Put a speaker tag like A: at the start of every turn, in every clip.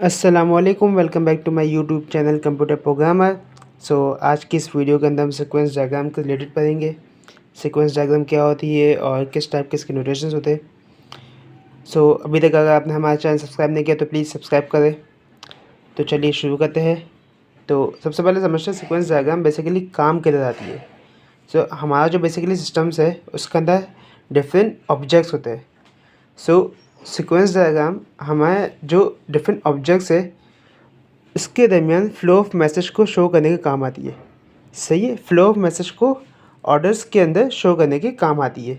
A: अस्सलामुअलैकुम, welcome back to my YouTube channel computer programmer. आज की इस वीडियो के अंदर हम सीक्वेंस डायग्राम के रिलेटेड पढ़ेंगे। सीक्वेंस डायग्राम क्या होती है और किस टाइप के इसके नोटेशंस होते हैं। अभी तक अगर आपने हमारा चैनल सब्सक्राइब नहीं किया तो प्लीज़ सब्सक्राइब करें। तो चलिए शुरू करते हैं। तो सबसे पहले समझते हैं सीक्वेंस डायग्राम बेसिकली काम कैसे आती है। हमारा जो बेसिकली सिस्टम्स है उसके अंदर डिफरेंट ऑब्जेक्ट्स होते हैं। सीक्वेंस डायग्राम हमारे जो डिफरेंट ऑब्जेक्ट्स है इसके दरमियान फ़्लो ऑफ मैसेज को शो करने के काम आती है। सही है, फ़्लो ऑफ मैसेज को ऑर्डर्स के अंदर शो करने के काम आती है।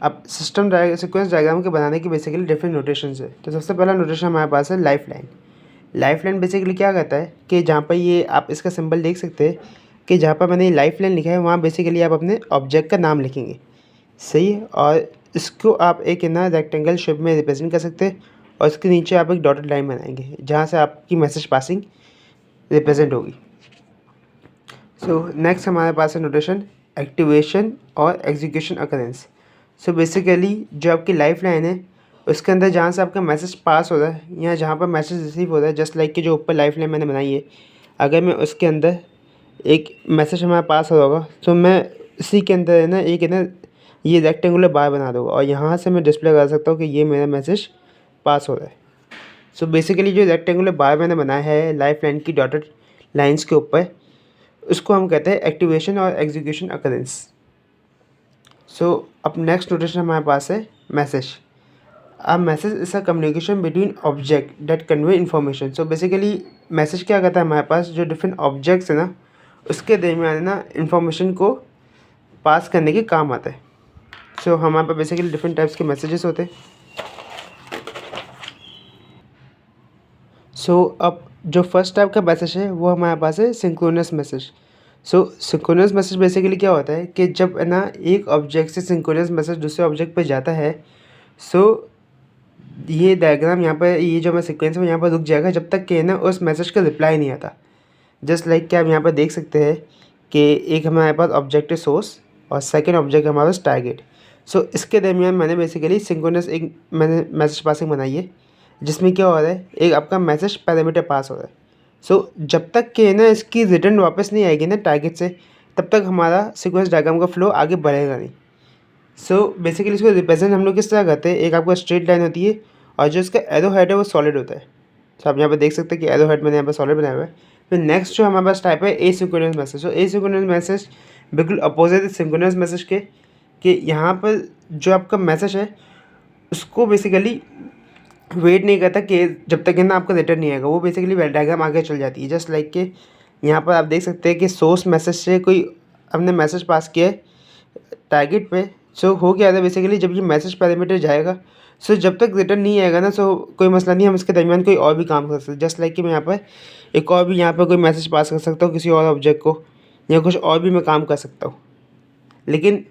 A: अब सीक्वेंस डायग्राम के बनाने की बेसिकली डिफरेंट नोटेशंस है। तो सबसे पहला नोटेशन हमारे पास है life line. Life line basically क्या करता है कि जहाँ पर ये आप इसका सिंबल देख सकते हैं कि जहाँ पर मैंने लाइफ लाइन लिखा है वहाँ बेसिकली आप अपने ऑब्जेक्ट का नाम लिखेंगे। सही है, और इसको आप एक ना रेक्टेंगल शेप में रिप्रेजेंट कर सकते हैं और इसके नीचे आप एक डॉटेड लाइन बनाएंगे जहाँ से आपकी मैसेज पासिंग रिप्रेजेंट होगी। नेक्स्ट हमारे पास है नोटेशन एक्टिवेशन और एग्जीक्यूशन अकरेंस। बेसिकली जो आपकी लाइफ लाइन है उसके अंदर जहाँ से आपका मैसेज पास हो रहा है या जहाँ पर मैसेज रिसीव हो रहा है, जस्ट लाइक कि जो ऊपर लाइफ लाइन मैंने बनाई है, अगर मैं उसके अंदर एक मैसेज हमारा पास हो रहा होगा तो मैं इसी के अंदर है ना एक है ना ये रेक्टेंगुलर बार बना दूँगा और यहाँ से मैं डिस्प्ले कर सकता हूँ कि ये मेरा मैसेज पास हो रहा है। बेसिकली जो रेक्टेंगुलर बार मैंने बनाया है लाइफ लाइन की डॉटेड लाइंस के ऊपर, उसको हम कहते हैं एक्टिवेशन और एग्जीक्यूशन अकरेंस। अब नेक्स्ट नोटेशन हमारे पास है मैसेज। अब message is a communication between object that convey information. Basically message क्या करता है, हमारे पास जो डिफरेंट ऑब्जेक्ट्स है ना उसके दरमियान ना इंफॉर्मेशन को पास करने के काम आता है। हमारे पास बेसिकली डिफरेंट टाइप्स के मैसेजेस होते हैं। अब जो फर्स्ट टाइप का मैसेज है वो हमारे पास है synchronous message. Synchronous message basically क्या होता है कि जब है ना एक ऑब्जेक्ट से सिंक्रोनस मैसेज दूसरे ऑब्जेक्ट पे जाता है, ये डायग्राम यहाँ पर ये जो मैं सीक्वेंस है यहाँ पर रुक जाएगा जब तक कि है ना उस मैसेज का रिप्लाई नहीं आता। जस्ट लाइक कि आप यहाँ पर देख सकते हैं कि एक हमारे पास ऑब्जेक्ट है सोर्स और सेकेंड ऑब्जेक्ट हमारे पास टारगेट। इसके दरमियान मैंने बेसिकली सिंक्रोनस एक मैंने मैसेज पासिंग बनाई है जिसमें क्या हो रहा है, एक आपका मैसेज पैरामीटर पास हो रहा है। जब तक कि ना इसकी रिटर्न वापस नहीं आएगी ना टारगेट से, तब तक हमारा सीक्वेंस डायग्राम का फ्लो आगे बढ़ेगा नहीं। बेसिकली इसको रिप्रेजेंट हम लोग किस तरह करते हैं, एक आपका स्ट्रेट लाइन होती है और जो इसका एरो हेड है वो सॉलिड होता है। आप यहाँ पर देख सकते हैं कि एरो हेड मैंने यहाँ पर सॉलिड बनाया हुआ है। फिर नेक्स्ट जो हमारे पास टाइप है a synchronous message. A synchronous message बिल्कुल अपोजिट है सिंक्रोनस मैसेज के, कि यहाँ पर जो आपका मैसेज है उसको बेसिकली वेट नहीं करता कि जब तक है ना आपका रिटर्न नहीं आएगा, वो बेसिकली डायग्राम आगे चल जाती है। जस्ट लाइक कि यहाँ पर आप देख सकते हैं कि सोर्स मैसेज से कोई हमने मैसेज पास किया है टारगेट पे। हो क्या था बेसिकली, जब ये मैसेज पैरामीटर जाएगा जब तक रिटर्न नहीं आएगा ना कोई मसला नहीं, हम इसके दरमियान कोई और भी काम कर सकते हैं। जस्ट लाइक कि मैं यहाँ पर एक और भी यहाँ पर कोई मैसेज पास कर सकता हूँ किसी और ऑब्जेक्ट को, या कुछ और भी मैं काम कर सकता हूँ। लेकिन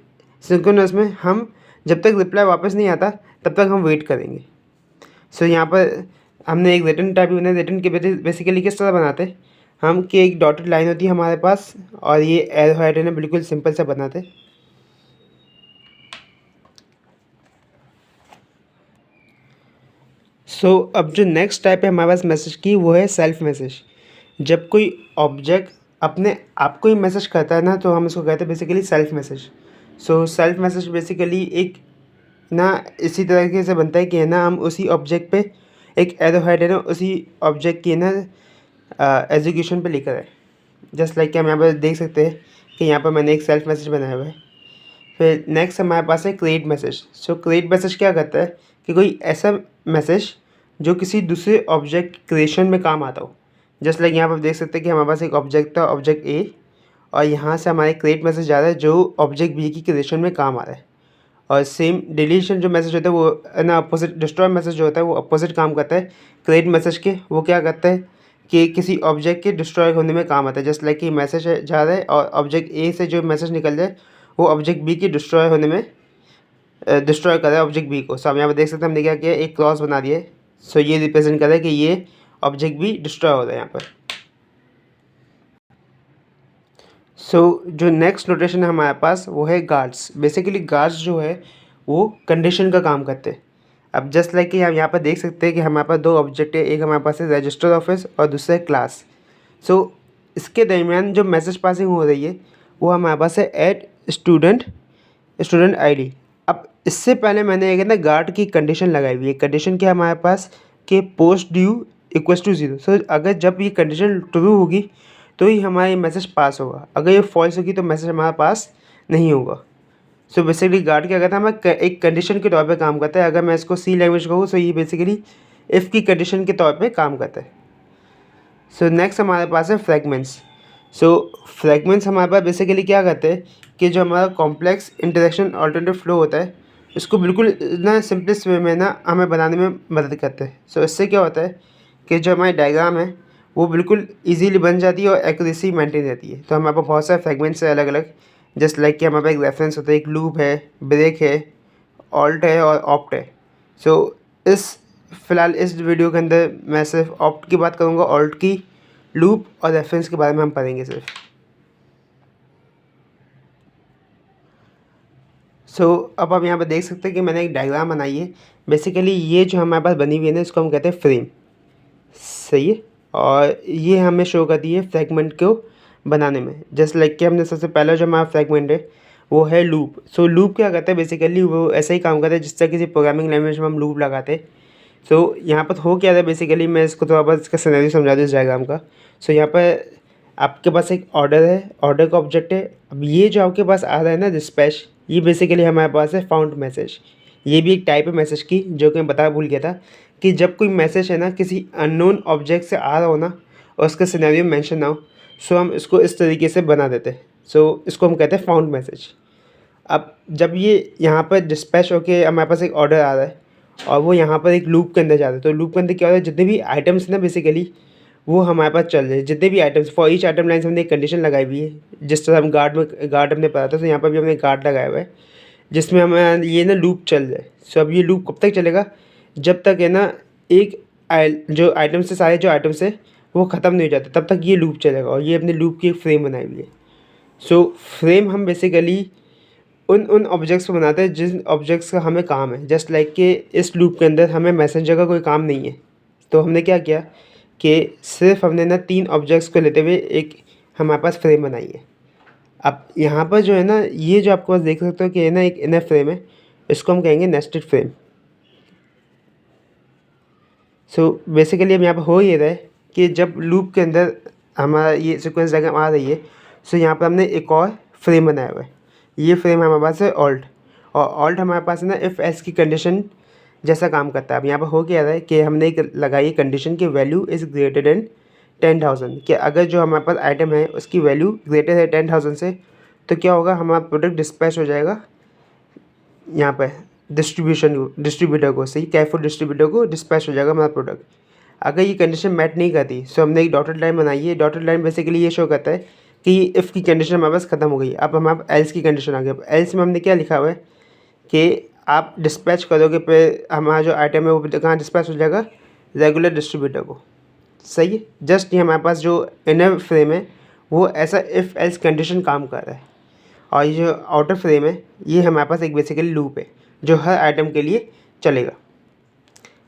A: सिंक्रोनस में हम जब तक रिप्लाई वापस नहीं आता तब तक हम वेट करेंगे। यहाँ पर हमने एक रिटर्न टाइप बनाया। रिटर्न के बेसिकली किस तरह बनाते हैं हम, कि एक डॉटेड लाइन होती है हमारे पास और ये एरो हेड है ना बिल्कुल सिंपल सा बनाते। अब जो नेक्स्ट टाइप है हमारे पास मैसेज की वो है सेल्फ मैसेज। जब कोई ऑब्जेक्ट अपने आप को ही मैसेज करता है ना तो हम इसको कहते हैं basically self message. Self message basically एक ना इसी तरीके से बनता है कि है ना हम उसी ऑब्जेक्ट पे एक एरो हेड है ना उसी ऑब्जेक्ट की है ना एग्जीक्यूशन पे लिखा है। जस्ट लाइक कि हम यहाँ पर देख सकते हैं कि यहाँ पर मैंने एक सेल्फ मैसेज बनाया हुआ है। फिर नेक्स्ट हमारे पास है क्रिएट मैसेज। क्रिएट मैसेज क्या करता है कि कोई ऐसा मैसेज जो किसी दूसरे ऑब्जेक्ट क्रिएशन में काम आता हो। जस्ट लाइक यहाँ पर देख सकते हैं कि हमारे पास एक ऑब्जेक्ट था ऑब्जेक्ट ए, और यहाँ से हमारे क्रिएट मैसेज जा रहा है जो ऑब्जेक्ट बी की क्रिएशन में काम आ रहा है। और सेम डिलीशन जो मैसेज होता है वो ना अपोजिट, डिस्ट्रॉय मैसेज जो होता है वो अपोजिट काम करता है क्रिएट मैसेज के। वो क्या करता है कि किसी ऑब्जेक्ट के डिस्ट्रॉय होने में काम आता है। जस्ट लाइक कि मैसेज जा रहा है और ऑब्जेक्ट ए से जो मैसेज निकल जाए वो ऑब्जेक्ट बी के डिस्ट्रॉय होने में डिस्ट्रॉय कर रहा है ऑब्जेक्ट बी को। आप यहाँ पर देख सकते हैं हमने क्या किया, एक क्रॉस बना दिया है। ये रिप्रेजेंट कर रहा है कि ये ऑब्जेक्ट बी डिस्ट्रॉय हो रहा है यहाँ पर। जो नेक्स्ट नोटेशन है हमारे पास वो है गार्ड्स। बेसिकली गार्ड्स जो है वो कंडीशन का काम करते हैं। अब जस्ट लाइक कि हम यहाँ पर देख सकते हैं कि हमारे पास दो ऑब्जेक्ट है, एक हमारे पास है रजिस्टर ऑफिस और दूसरा है क्लास। सो इसके दरमियान जो मैसेज पासिंग हो रही है वो हमारे पास है ऐड स्टूडेंट आईडी। अब इससे पहले मैंने एक ना गार्ड की कंडीशन लगाई हुई है। कंडीशन क्या है हमारे पास कि पोस्ट ड्यू इक्वल्स टू 0। सो अगर जब ये कंडीशन ट्रू होगी तो ही हमारा ये मैसेज पास होगा, अगर ये फॉल्स होगी तो मैसेज हमारा पास नहीं होगा। सो बेसिकली गार्ड क्या करता है, हमें एक कंडीशन के तौर पे काम करता है। अगर मैं इसको सी लैंग्वेज कहूँ तो ये बेसिकली इफ़ की कंडीशन के तौर पे काम करता है। सो नेक्स्ट हमारे पास है फ्रैगमेंट्स। सो फ्रैगमेंट्स हमारे पास बेसिकली क्या करते हैं कि जो हमारा कॉम्प्लेक्स इंटरेक्शन ऑल्टरनेटिव फ्लो होता है उसको बिल्कुल ना सिंपलेस्ट वे में ना हमें बनाने में मदद करते हैं। सो इससे क्या होता है कि जो हमारी डायग्राम है वो बिल्कुल इजीली बन जाती है और एक्यूरेसी मेंटेन रहती है। तो हमारे पास बहुत सारे फ्रैगमेंट्स है अलग अलग, जस्ट लाइक कि हमारे पास एक रेफरेंस होता है, एक लूप है, ब्रेक है, ऑल्ट है और ऑप्ट है। सो इस फ़िलहाल इस वीडियो के अंदर मैं सिर्फ ऑप्ट की बात करूँगा, ऑल्ट की, लूप और रेफरेंस के बारे में हम पढ़ेंगे सिर्फ। सो अब आप यहाँ पर देख सकते हैं कि मैंने एक डायग्राम बनाई है। बेसिकली ये जो हमारे पास बनी हुई है ना इसको हम कहते हैं फ्रेम, सही है। और ये हमें शो करती है फ्रैगमेंट को बनाने में। जस्ट लाइक कि हमने सबसे पहला जो हमारा फ्रैगमेंट है वो है लूप। सो लूप क्या करता है बेसिकली, वो ऐसा ही काम करता है जिस तरह किसी प्रोग्रामिंग लैंग्वेज में हम लूप लगाते हैं। सो यहाँ पर हो क्या था बेसिकली, मैं इसको थोड़ा बहुत इसका सिनेरियो समझा दूँ इस डायग्राम का। सो यहाँ पर आपके पास एक ऑर्डर है, ऑर्डर का ऑब्जेक्ट है। अब ये जो आपके पास आ रहा है ना डिस्पैच, ये बेसिकली हमारे पास है फाउंड मैसेज। ये भी एक टाइप है मैसेज की जो कि मैं बता भूल गया था कि जब कोई मैसेज है ना किसी अननोन ऑब्जेक्ट से आ रहा हो ना और उसका सिनेरियो मेंशन ना हो, सो हम इसको इस तरीके से बना देते हैं। सो इसको हम कहते हैं फाउंड मैसेज। अब जब ये यहाँ पर डिस्पैच होके हमारे पास एक ऑर्डर आ रहा है और वो यहाँ पर एक लूप के अंदर जा रहा है, तो लूप के अंदर क्या हो रहा है, जितने भी आइटम्स ना बेसिकली वो हमारे पास चल रहे हैं। जितने भी items for each item line हमने एक कंडीशन लगाई हुई है। जिस तरह हम गार्ड हमने पढ़ा था, तो यहाँ पर भी हमने गार्ड लगाया हुआ है जिसमें हमें ये ना लूप चल जाए। सो अब ये लूप कब तक चलेगा, जब तक है ना एक जो आइटम से सारे जो आइटम्स है वो ख़त्म नहीं हो जाते तब तक ये लूप चलेगा। और ये अपने लूप की एक फ्रेम बनाई हुई है। सो फ्रेम हम बेसिकली उन ऑब्जेक्ट्स को बनाते हैं जिन ऑब्जेक्ट्स का हमें काम है। जस्ट लाइक कि इस लूप के अंदर हमें मैसेंजर का कोई काम नहीं है, तो हमने क्या किया कि सिर्फ हमने ना 3 ऑब्जेक्ट्स को लेते हुए एक हमारे पास फ्रेम बनाई है। अब यहाँ पर जो है ना ये जो आपके पास देख सकते हो कि है ना एक इनर फ्रेम है, इसको हम कहेंगे नेस्टेड फ्रेम। सो बेसिकली अब यहाँ पर हो ये रहा है कि जब लूप के अंदर हमारा ये सीक्वेंस डायग्राम आ रही है, सो यहाँ पर हमने एक और फ्रेम बनाया हुआ है। ये फ्रेम हमारे पास है ऑल्ट, और ऑल्ट हमारे पास है ना इफ़ एस की कंडीशन जैसा काम करता है। अब यहाँ पर हो क्या रहा है कि हमने एक लगाई कंडीशन कि वैल्यू इज़ ग्रेटर देन 10,000, कि अगर जो हमारे पास आइटम है उसकी वैल्यू ग्रेटर है 10,000 से, तो क्या होगा, हमारा प्रोडक्ट डिस्पैच हो जाएगा यहाँ पर डिस्ट्रीब्यूटर को, सही, कैफूड डिस्ट्रीब्यूटर को डिस्पैच हो जाएगा हमारा प्रोडक्ट। अगर ये कंडीशन मैट नहीं करती, सो हमने एक डॉटेड लाइन बनाई है। डॉटेड लाइन बेसिकली ये शो करता है कि इफ़ की कंडीशन हमारे पास ख़त्म हो गई। अब हमारे पास एल्स की कंडीशन आ गई। अब एल्स में हमने क्या लिखा हुआ है कि आप डिस्पैच करोगे पे हमारा जो आइटम है वो कहाँ डिस्पैच हो जाएगा, रेगुलर डिस्ट्रीब्यूटर को, सही है। जस्ट ये हमारे पास जो इनर फ्रेम है वो ऐसा इफ़ एल्स कंडीशन काम कर रहा है, और ये जो आउटर फ्रेम है ये हमारे पास एक बेसिकली लूप है जो हर आइटम के लिए चलेगा।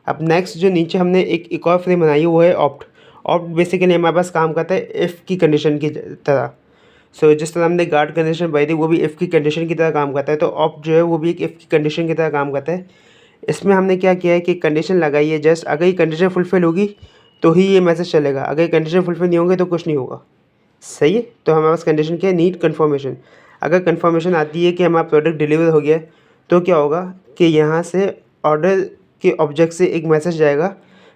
A: अब नेक्स्ट जो नीचे हमने एक और फ्रेम बनाई है वो है ऑप्ट। ऑप्ट बेसिकली हमारे पास काम करता है इफ़ की कंडीशन की तरह। सो जिस तरह हमने गार्ड कंडीशन बनाई थी वो भी इफ़ की कंडीशन की तरह काम करता है, तो ऑप्ट जो है वो भी एक इफ़ की कंडीशन की तरह काम करता है। इसमें हमने क्या किया है कि कंडीशन लगाई है, जस्ट अगर ये कंडीशन फुलफिल होगी तो ही ये मैसेज चलेगा, अगर ये कंडीशन फुलफिल नहीं होंगे तो कुछ नहीं होगा, सही है। तो हमारे पास कंडीशन क्या है, नीड कन्फर्मेशन। अगर कन्फर्मेशन आती है कि हमारा प्रोडक्ट डिलीवर हो गया तो क्या होगा कि यहाँ से ऑर्डर के ऑब्जेक्ट से एक मैसेज जाएगा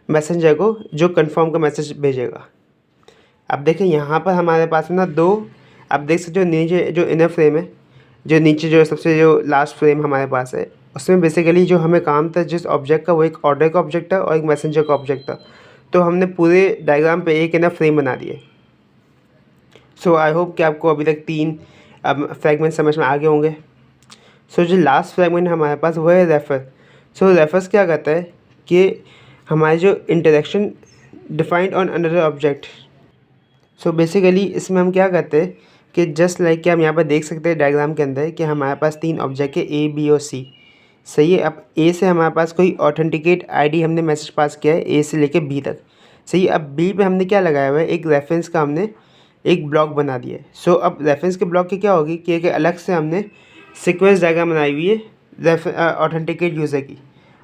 A: मैसेंजर को जो कंफर्म का मैसेज भेजेगा। अब देखें यहाँ पर हमारे पास ना दो, आप देख सकते हो नीचे जो इनर फ्रेम है, जो नीचे जो सबसे जो लास्ट फ्रेम हमारे पास है, उसमें बेसिकली जो हमें काम था जिस ऑब्जेक्ट का, वो एक ऑर्डर का ऑब्जेक्ट था और एक मैसेंजर का ऑब्जेक्ट था। तो हमने पूरे डायग्राम पे एक इनर फ्रेम बना दिए। सो आई होप कि आपको अभी तक 3 अब फ्रैगमेंट समझ में आ गए होंगे। सो जो लास्ट फ्रैगमेंट हमारे पास वो है रेफर। सो रेफर्स क्या करता है कि हमारे जो interaction defined on another object. So basically इसमें हम क्या करते हैं कि जस्ट लाइक कि हम यहाँ पर देख सकते हैं डायग्राम के अंदर कि हमारे पास 3 ऑब्जेक्ट है A, B और C, सही है। अब ए से हमारे पास कोई ऑथेंटिकेट आईडी हमने मैसेज पास किया है ए से लेके बी तक। सही है। अब बी पे हमने क्या लगाया हुआ है, एक रेफरेंस का हमने एक ब्लॉक बना दिया है। सो अब रेफरेंस के ब्लॉक की क्या होगी कि एक अलग से हमने सीक्वेंस डायग्राम बनाई हुई है ऑथेंटिकेट यूज़र की।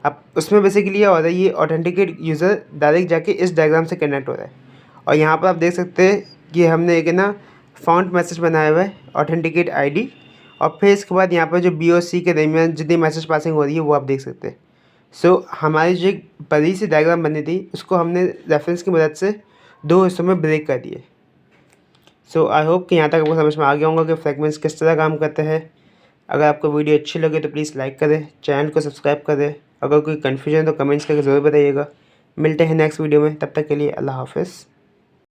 A: अब उसमें बेसिकली क्या होता है, ये ऑथेंटिकेट यूज़र डायरेक्ट जाके इस डायग्राम से कनेक्ट हो रहा है। और यहाँ पर आप देख सकते हैं कि हमने एक ना फाउंड मैसेज बनाया हुआ है ऑथेंटिकेट आईडी, और फिर इसके बाद यहाँ पर जो बी और सी के दरमियान जितनी मैसेज पासिंग हो रही है वो आप देख सकते हैं। सो हमारी जो एक बड़ी सी डायग्राम बनी थी उसको हमने रेफरेंस की मदद से दो हिस्सों में ब्रेक कर दिए। सो आई होप कि यहाँ तक आपको समझ में आ गया होगा कि फ्रेगमेंट्स किस तरह काम करते हैं। अगर आपको वीडियो अच्छी लगे तो प्लीज़ लाइक करें, चैनल को सब्सक्राइब करें। अगर कोई कन्फ्यूजन है तो कमेंट्स करके ज़रूर बताइएगा। मिलते हैं नेक्स्ट वीडियो में, तब तक के लिए अल्लाह हाफ़िज़।